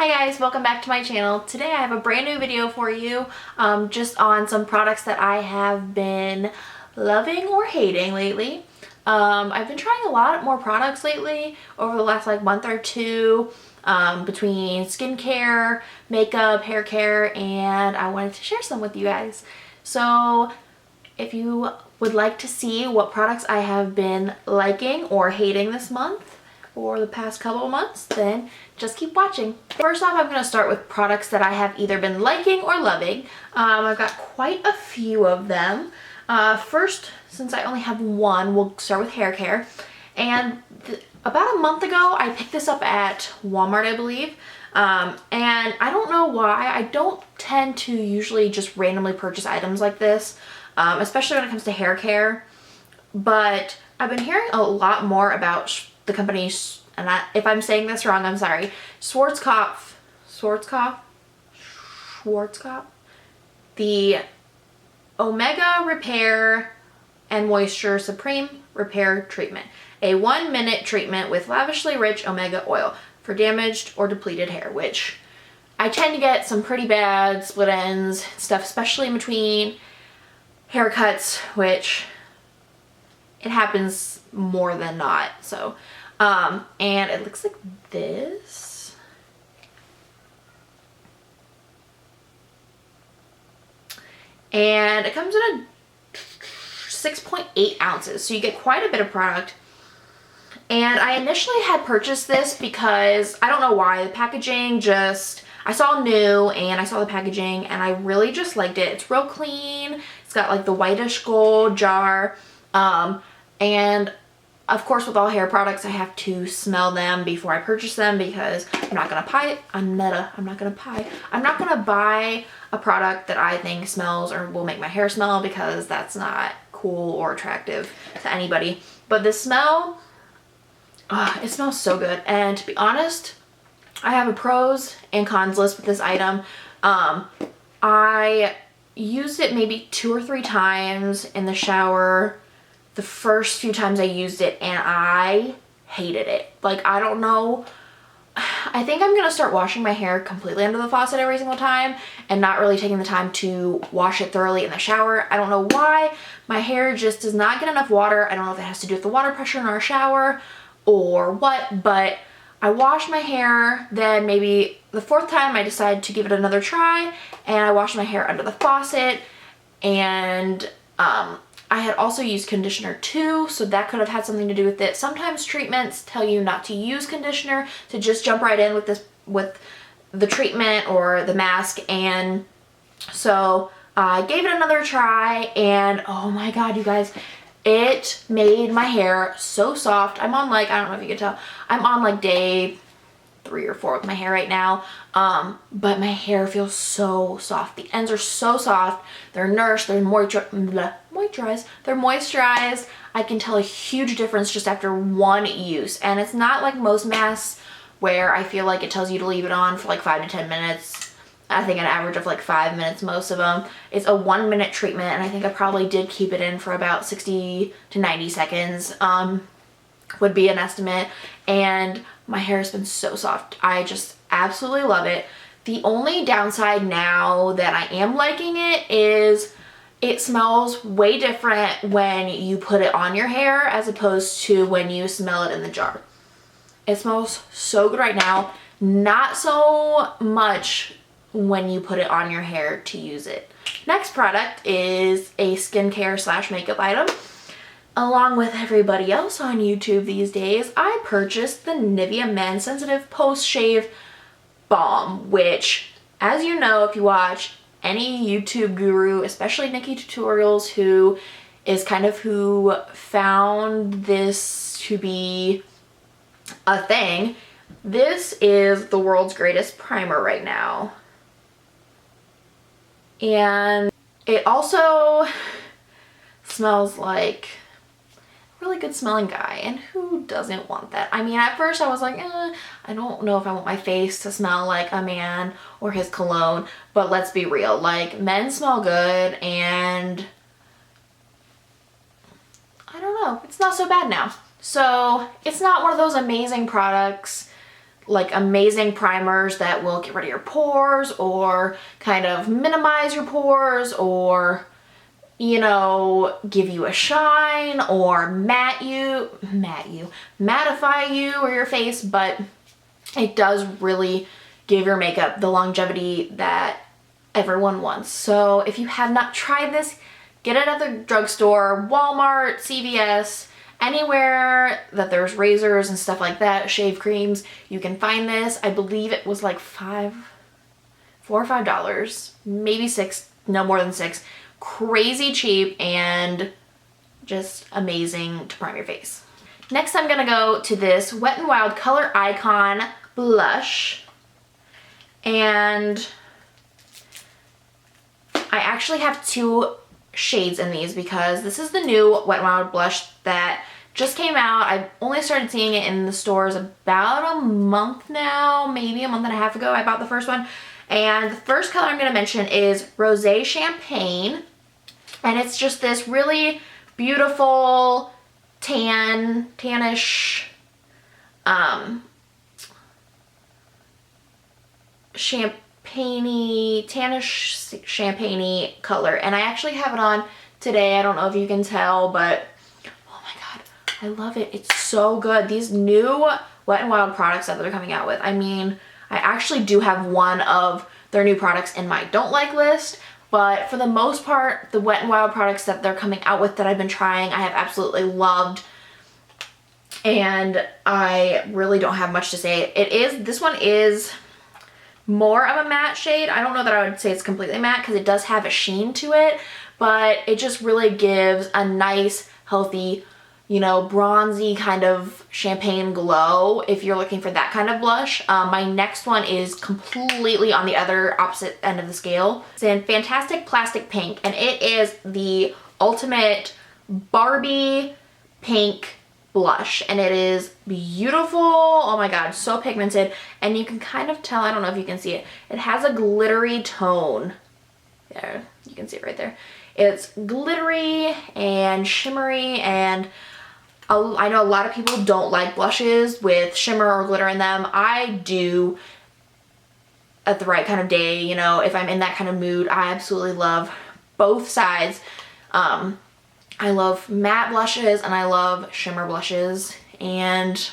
Hi guys, welcome back to my channel. Today I have a brand new video for you just on some products that I have been loving or hating lately. I've been trying a lot more products lately over the last month or two between skincare, makeup, hair care, and I wanted to share some with you guys. So if you would like to see what products I have been liking or hating this month, for the past couple of months, then just keep watching. First off, I'm going to start with products that I have either been liking or loving. I've got quite a few of them. First, since I only have one, we'll start with hair care. And about a month ago, I picked this up at Walmart, I believe. And I don't know why. I don't tend to usually just randomly purchase items like this, especially when it comes to hair care. But I've been hearing a lot more about the company, and if I'm saying this wrong, I'm sorry, Schwarzkopf, the Omega Repair and Moisture Supreme Repair Treatment. A 1-minute treatment with lavishly rich omega oil for damaged or depleted hair, which I tend to get some pretty bad split ends stuff, especially in between haircuts, which it happens more than not. So and it looks like this. And it comes in a 6.8 ounces, so you get quite a bit of product. And I initially had purchased this because I don't know why, the packaging just, I saw new and I saw the packaging and I really just liked it. It's real clean. It's got like the whitish gold jar. And of course, with all hair products, I have to smell them before I purchase them because I'm not gonna buy a product that I think smells or will make my hair smell, because that's not cool or attractive to anybody. But the smell, it smells so good. And to be honest, I have a pros and cons list with this item. I used it maybe 2 or 3 times in the shower the first few times I used it, and I hated it. Like, I don't know. I think I'm gonna start washing my hair completely under the faucet every single time and not really taking the time to wash it thoroughly in the shower. I don't know why. My hair just does not get enough water. I don't know if it has to do with the water pressure in our shower or what, but I washed my hair, then maybe the 4th time I decided to give it another try, and I washed my hair under the faucet, and I had also used conditioner too, so that could have had something to do with it. Sometimes treatments tell you not to use conditioner, to just jump right in with the treatment or the mask. And so I gave it another try, and oh my god, you guys, it made my hair so soft. I'm on I don't know if you can tell, I'm on day 3 or 4 with my hair right now, but my hair feels so soft. The ends are so soft. They're nourished, they're moisturized. I can tell a huge difference just after one use, and it's not like most masks where I feel like it tells you to leave it on for 5 to 10 minutes. I think an average of 5 minutes, most of them. It's a 1-minute treatment, and I think I probably did keep it in for about 60 to 90 seconds. Would be an estimate, and my hair has been so soft. I just absolutely love it. The only downside now that I am liking it is it smells way different when you put it on your hair as opposed to when you smell it in the jar. It smells so good right now. Not so much when you put it on your hair to use it. Next product is a skincare / makeup item. Along with everybody else on YouTube these days, I purchased the Nivea Men Sensitive Post Shave Balm, which, as you know, if you watch any YouTube guru, especially Nikki Tutorials, who is kind of who found this to be a thing, this is the world's greatest primer right now. And it also smells like really good smelling guy, and who doesn't want that? I mean, at first I was like, I don't know if I want my face to smell like a man or his cologne, but let's be real, men smell good, and I don't know, it's not so bad now. So it's not one of those amazing products like amazing primers that will get rid of your pores or kind of minimize your pores or, you know, give you a shine or mattify you or your face, but it does really give your makeup the longevity that everyone wants. So if you have not tried this, get it at the drugstore, Walmart, CVS, anywhere that there's razors and stuff like that, shave creams, you can find this. I believe it was like $4 or $5, maybe $6, no more than $6. Crazy cheap and just amazing to prime your face. Next, I'm gonna go to this Wet n Wild Color Icon blush, and I actually have 2 shades in these because this is the new Wet n Wild blush that just came out. I only started seeing it in the stores about a month now, maybe a month and a half ago I bought the first one. And the first color I'm going to mention is Rosé Champagne, and it's just this really beautiful tannish champagne-y color, and I actually have it on today. I don't know if you can tell, but oh my god, I love it. It's so good. These new Wet n Wild products that they're coming out with, I mean, I actually do have one of their new products in my don't like list, but for the most part, the Wet n Wild products that they're coming out with that I've been trying, I have absolutely loved, and I really don't have much to say. This one is more of a matte shade. I don't know that I would say it's completely matte because it does have a sheen to it, but it just really gives a nice, healthy, you know, bronzy kind of champagne glow if you're looking for that kind of blush. My next one is completely on the other opposite end of the scale. It's in Fantastic Plastic Pink, and it is the ultimate Barbie pink blush, and it is beautiful. Oh my god, so pigmented, and you can kind of tell, I don't know if you can see it, it has a glittery tone. There, you can see it right there. It's glittery and shimmery, and I know a lot of people don't like blushes with shimmer or glitter in them. I do at the right kind of day, you know, if I'm in that kind of mood. I absolutely love both sides. I love matte blushes and I love shimmer blushes, and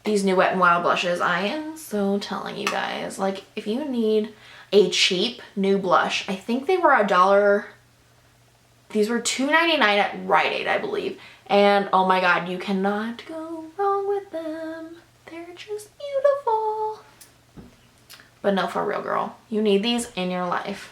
these new Wet n Wild blushes, I am so telling you guys, like, if you need a cheap new blush, I think they were $1. These were $2.99 at Rite Aid, I believe. And oh my god, you cannot go wrong with them. They're just beautiful. But no, for real, girl, you need these in your life.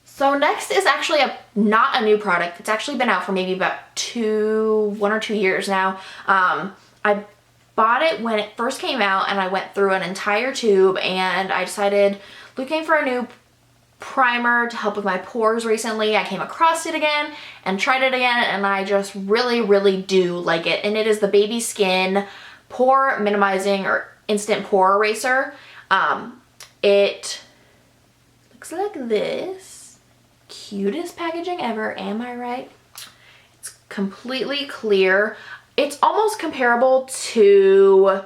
So next is actually not a new product. It's actually been out for maybe about 1 or 2 years now. I bought it when it first came out, and I went through an entire tube, and I decided, looking for a new primer to help with my pores recently, I came across it again and tried it again, and I just really do like it. And it is the Baby Skin Pore Minimizing or Instant Pore Eraser. It looks like this. Cutest packaging ever, am I right? It's completely clear. It's almost comparable to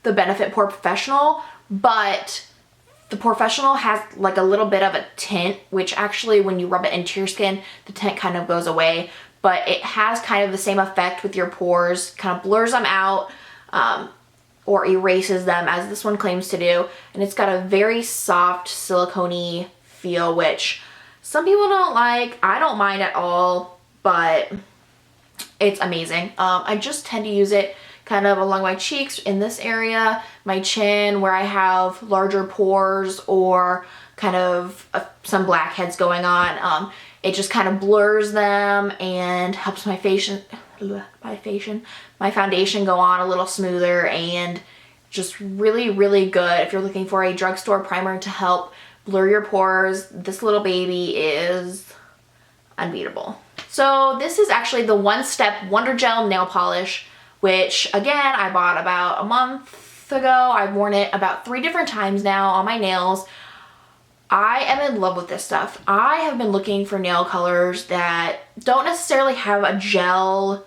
the Benefit Pore Professional, but the Professional has like a little bit of a tint, which actually when you rub it into your skin, the tint kind of goes away, but it has kind of the same effect with your pores, kind of blurs them out or erases them, as this one claims to do. And it's got a very soft silicone-y feel, which some people don't like. I don't mind at all, but it's amazing. I just tend to use it kind of along my cheeks, in this area, my chin, where I have larger pores or kind of some blackheads going on. It just kind of blurs them and helps my foundation go on a little smoother, and just really good if you're looking for a drugstore primer to help blur your pores. This little baby is unbeatable. So this is actually the One Step Wonder Gel Nail Polish, which again, I bought about a month ago. I've worn it about 3 different times now on my nails. I am in love with this stuff. I have been looking for nail colors that don't necessarily have a gel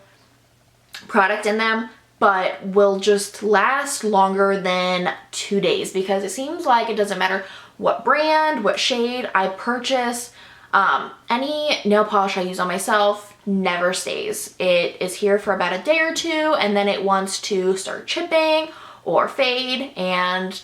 product in them, but will just last longer than 2 days, because it seems like it doesn't matter what brand, what shade I purchase, any nail polish I use on myself never stays. It is here for about a day or two, and then it wants to start chipping or fade, and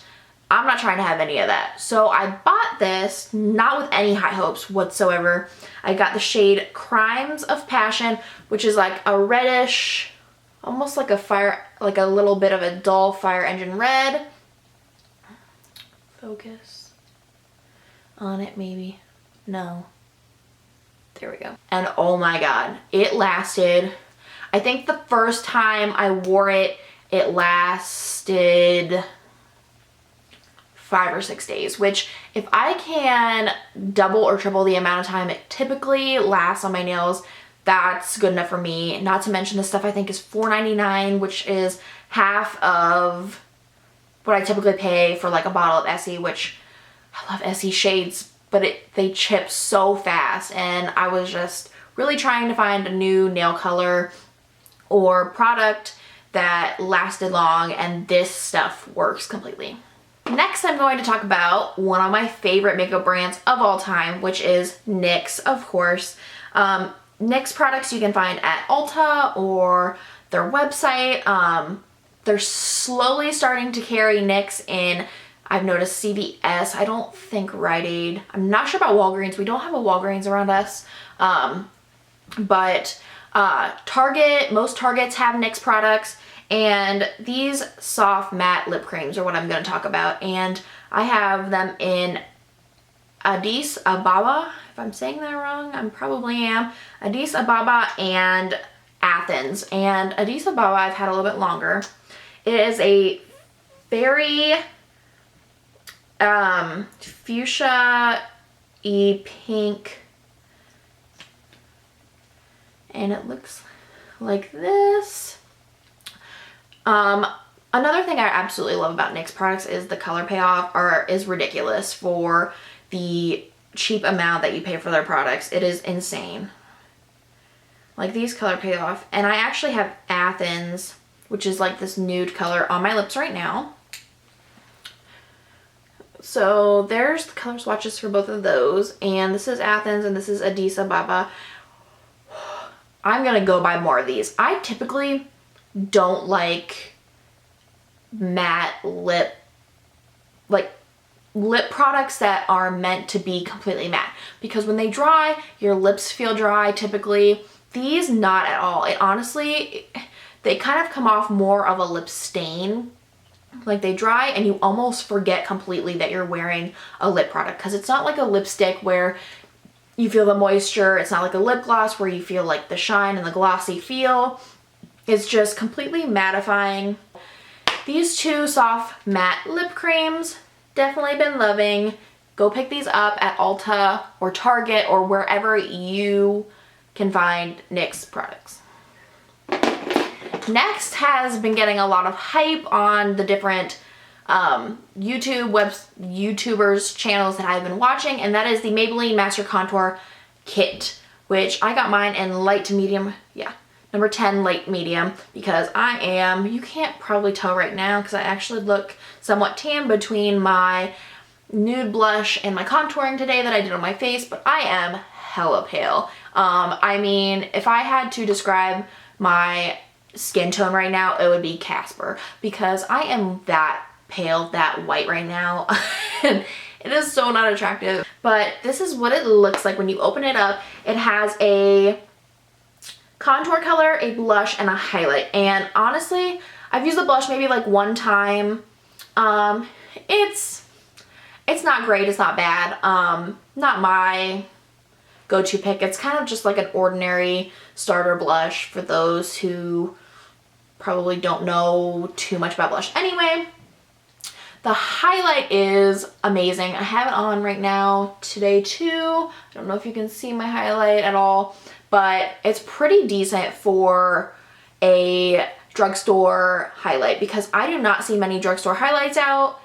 I'm not trying to have any of that. So I bought this not with any high hopes whatsoever. I got the shade Crimes of Passion, which is like a reddish, almost like a fire, like a little bit of a dull fire engine red. Focus on it maybe. No. There we go. And oh my God, it lasted, I think the first time I wore it, it lasted 5 or 6 days, which if I can double or triple the amount of time it typically lasts on my nails, that's good enough for me. Not to mention this stuff I think is $4.99, which is half of what I typically pay for like a bottle of Essie, which I love Essie shades, but they chip so fast, and I was just really trying to find a new nail color or product that lasted long, and this stuff works completely. Next, I'm going to talk about one of my favorite makeup brands of all time, which is NYX, of course. NYX products you can find at Ulta or their website. They're slowly starting to carry NYX in, I've noticed, CVS. I don't think Rite Aid. I'm not sure about Walgreens. We don't have a Walgreens around us. But Target, most Targets have NYX products, and these soft matte lip creams are what I'm going to talk about. And I have them in Addis Ababa. If I'm saying that wrong, I probably am. Addis Ababa and Athens. And Addis Ababa I've had a little bit longer. It is a very fuchsia-y pink, and it looks like this. Another thing I absolutely love about NYX products is the color payoff is ridiculous for the cheap amount that you pay for their products. It is insane. Like these color payoff, and I actually have Athens, which is like this nude color, on my lips right now. So there's the color swatches for both of those, and this is Athens and this is Addis Ababa. I'm gonna go buy more of these. I typically don't like matte lip products that are meant to be completely matte, because when they dry, your lips feel dry typically. These, not at all. It honestly, they kind of come off more of a lip stain. Like they dry and you almost forget completely that you're wearing a lip product, because it's not like a lipstick where you feel the moisture. It's not like a lip gloss where you feel like the shine and the glossy feel. It's just completely mattifying. These two soft matte lip creams, definitely been loving. Go pick these up at Ulta or Target or wherever you can find NYX products. Next has been getting a lot of hype on the different YouTubers channels that I've been watching, and that is the Maybelline Master Contour Kit, which I got mine in light to medium, yeah, number 10 light medium, because I am, you can't probably tell right now because I actually look somewhat tan between my nude blush and my contouring today that I did on my face, but I am hella pale. I mean, if I had to describe my skin tone right now, it would be Casper, because I am that pale, that white right now. And it is so not attractive, but this is what it looks like when you open it up. It has a contour color, a blush, and a highlight, and honestly I've used the blush maybe like one time. It's not great, it's not bad, not my go-to pick. It's kind of just like an ordinary starter blush for those who probably don't know too much about blush. Anyway, the highlight is amazing. I have it on right now today too. I don't know if you can see my highlight at all, but it's pretty decent for a drugstore highlight, because I do not see many drugstore highlights out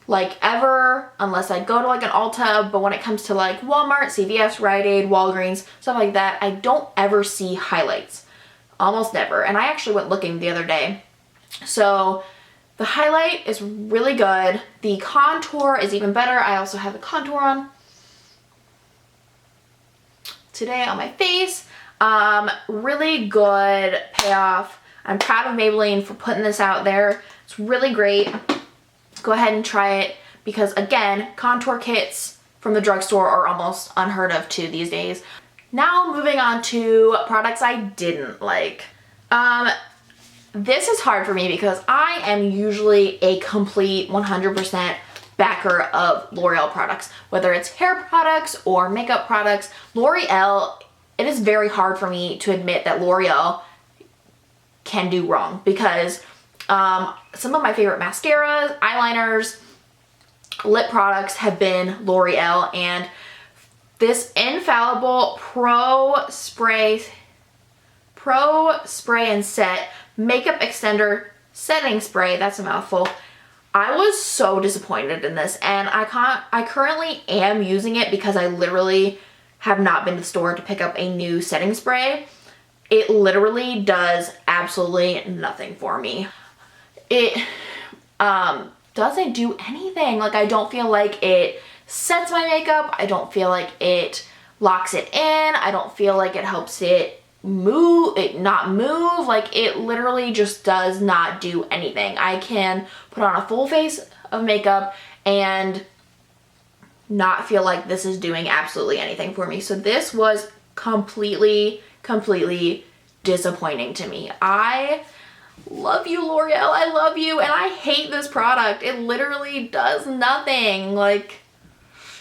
like ever, unless I go to like an Ulta. But when it comes to like Walmart, CVS, Rite Aid, Walgreens, stuff like that, I don't ever see highlights. Almost never. And I actually went looking the other day So the highlight is really good. The contour is even better. I also have the contour on today on my face. Really good payoff. I'm proud of Maybelline for putting this out there. It's really great. Go ahead and try it because, again, contour kits from the drugstore are almost unheard of too these days. Now moving on to products I didn't like. This is hard for me because I am usually a complete 100% backer of L'Oreal products, whether it's hair products or makeup products. L'Oreal, it is very hard for me to admit that L'Oreal can do wrong because some of my favorite mascaras, eyeliners, lip products have been L'Oreal, and this Infallible Pro Spray and Set Makeup Extender Setting Spray, that's a mouthful. I was so disappointed in this, and I currently am using it because I literally have not been to the store to pick up a new setting spray. It literally does absolutely nothing for me. It doesn't do anything. Like, I don't feel like it sets my makeup. I don't feel like it locks it in. I don't feel like it helps it not move. Like, it literally just does not do anything. I can put on a full face of makeup and not feel like this is doing absolutely anything for me. So this was completely disappointing to me. I love you, L'Oreal. I love you, and I hate this product. It literally does nothing. Like,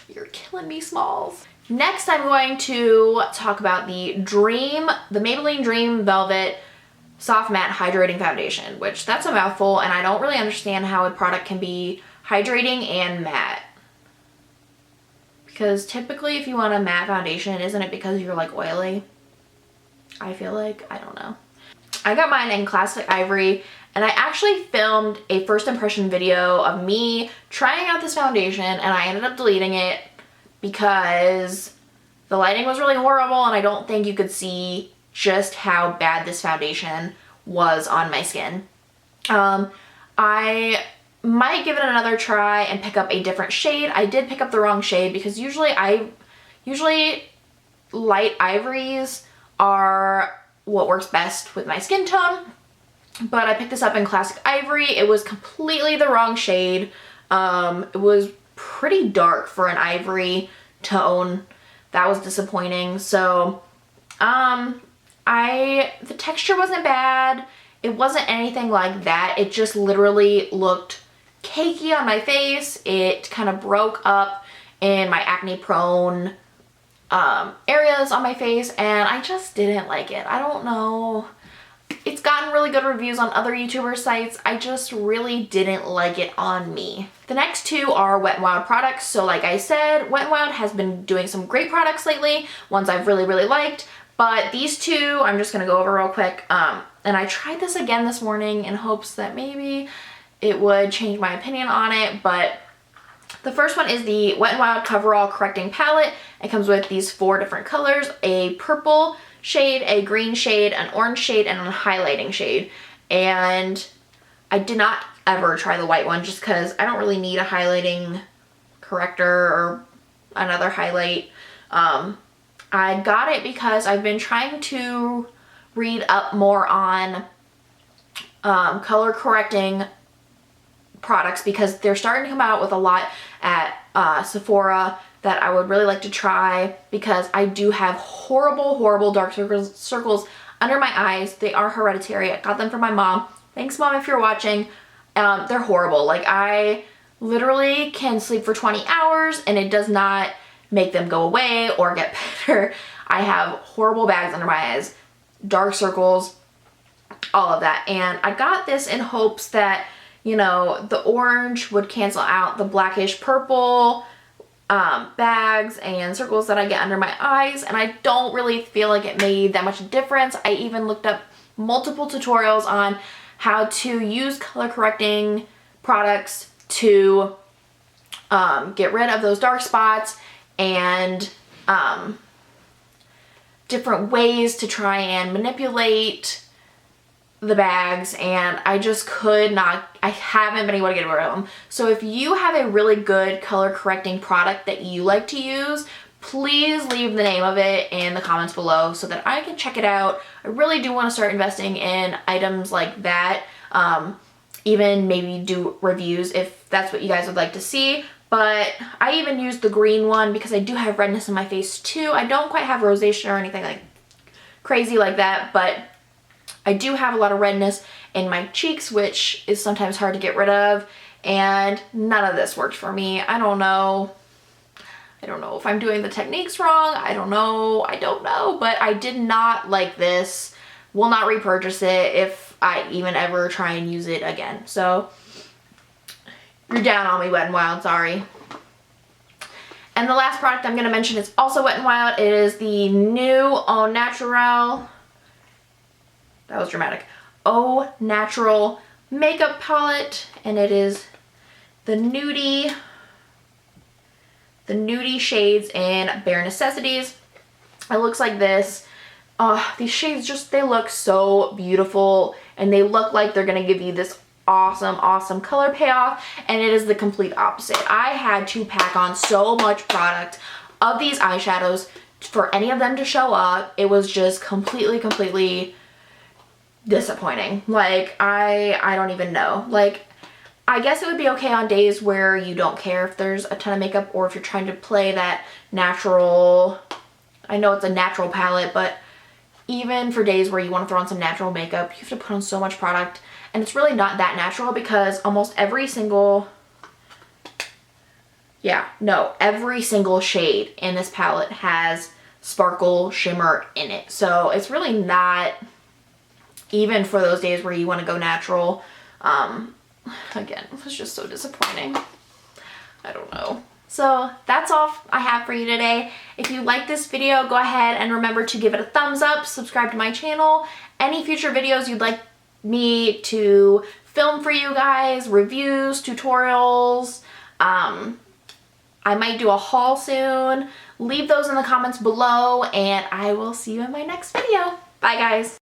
you're killing me, Smalls. Next, I'm going to talk about the Maybelline Dream Velvet Soft Matte Hydrating Foundation, which that's a mouthful, and I don't really understand how a product can be hydrating and matte. Because typically if you want a matte foundation, isn't it because you're like oily? I feel like, I don't know. I got mine in Classic Ivory, and I actually filmed a first impression video of me trying out this foundation, and I ended up deleting it because the lighting was really horrible and I don't think you could see just how bad this foundation was on my skin. I might give it another try and pick up a different shade. I did pick up the wrong shade because usually light ivories are what works best with my skin tone, but I picked this up in Classic Ivory. It was completely the wrong shade. It was pretty dark for an ivory tone. That was disappointing. So the texture wasn't bad. It wasn't anything like that. It just literally looked cakey on my face. It kind of broke up in my acne prone areas on my face, and I just didn't like it. I don't know. It's gotten really good reviews on other YouTuber sites. I just really didn't like it on me. The next two are Wet n Wild products. So like I said, Wet n Wild has been doing some great products lately, ones I've really liked, but these two I'm just gonna go over real quick. And I tried this again this morning in hopes that maybe it would change my opinion on it, but the first one is the Wet n Wild Coverall Correcting Palette. It comes with these 4 different colors: a purple shade, a green shade, an orange shade, and a highlighting shade. And I did not ever try the white one just because I don't really need a highlighting corrector or another highlight. I got it because I've been trying to read up more on color correcting products because they're starting to come out with a lot at Sephora that I would really like to try because I do have horrible dark circles under my eyes. They are hereditary. I got them from my mom. Thanks, Mom, if you're watching. They're horrible. Like, I literally can sleep for 20 hours and it does not make them go away or get better. I have horrible bags under my eyes, dark circles, all of that. And I got this in hopes that, you know, the orange would cancel out the blackish purple bags and circles that I get under my eyes, and I don't really feel like it made that much difference. I even looked up multiple tutorials on how to use color correcting products to get rid of those dark spots and different ways to try and manipulate the bags and I just could not, I haven't been able to get rid of them. So if you have a really good color correcting product that you like to use, please leave the name of it in the comments below so that I can check it out. I really do want to start investing in items like that. Even maybe do reviews if that's what you guys would like to see. But I even used the green one because I do have redness in my face too. I don't quite have rosacea or anything like crazy like that, but I do have a lot of redness in my cheeks, which is sometimes hard to get rid of, and none of this worked for me. I don't know if I'm doing the techniques wrong. I don't know, but I did not like this. Will not repurchase it if I even ever try and use it again. So you're down on me, Wet n Wild, sorry. And the last product I'm going to mention is also Wet n Wild. It is the new Au Naturel, that was dramatic, Au Naturel makeup palette, and it is the nudie shades in Bare Necessities. It looks like this. These shades just, they look so beautiful, and they look like they're going to give you this awesome color payoff, and it is the complete opposite. I had to pack on so much product of these eyeshadows for any of them to show up. It was just completely disappointing. Like, I don't even know. Like, I guess it would be okay on days where you don't care if there's a ton of makeup, or if you're trying to play that natural, I know it's a natural palette, but even for days where you want to throw on some natural makeup, you have to put on so much product. And it's really not that natural because almost every single shade in this palette has sparkle shimmer in it. So it's really not, even for those days where you want to go natural. Again, it was just so disappointing. I don't know. So that's all I have for you today. If you like this video, go ahead and remember to give it a thumbs up, subscribe to my channel. Any future videos you'd like me to film for you guys, reviews, tutorials, I might do a haul soon. Leave those in the comments below, and I will see you in my next video. Bye guys.